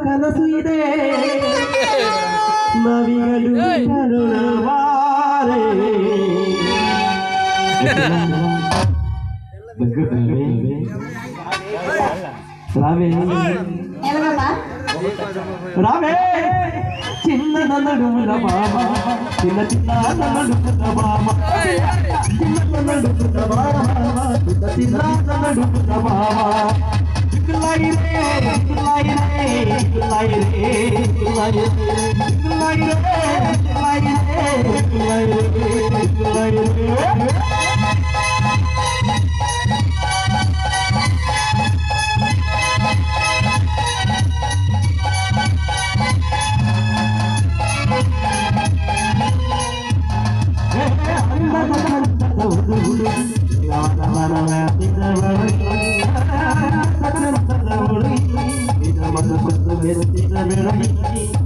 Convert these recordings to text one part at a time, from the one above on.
ಕನಸು ಇದೆ ನವಿಗಳು ಕರುಣವಾರೆ ರಾವೇ ರಾವೇ ಚಿನ್ನದ ನಡುವಿನ ಬಾಮ ಚಿನ್ನ ಚಿನ್ನದ ನಡುವಿನ ಬಾಮ ಚಿನ್ನದ ನಡುವಿನ ಬಾಮ ಚಿನ್ನದ ನಡುವಿನ ಬಾಮ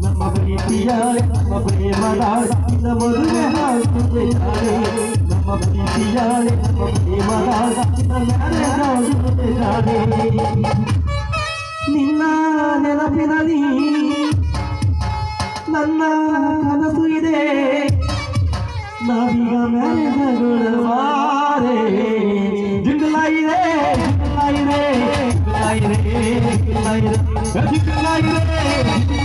ನಮ್ಮ ಪ್ರೀತಿಯ ನಮ್ಮ ಪ್ರೇಮದ ಮದುವೆ ನಮ್ಮ ಪ್ರೀತಿಯ ನಮ್ಮ ಪ್ರೇಮದ ನಿನ್ನ ನೆನಪಿನಲ್ಲಿ ನನ್ನ ಕನಸು ಇದೆ ನಾವೀಗ ಮೆರೆದಗುಳವಾರೆ ಜಿಂಗಲಾಯಿರೆ ಜಿಂಗಲಾಯಿರೆ ಜಿಂಗಲಾಯಿರೆ ಜಿಂಗಲಾಯಿರೆ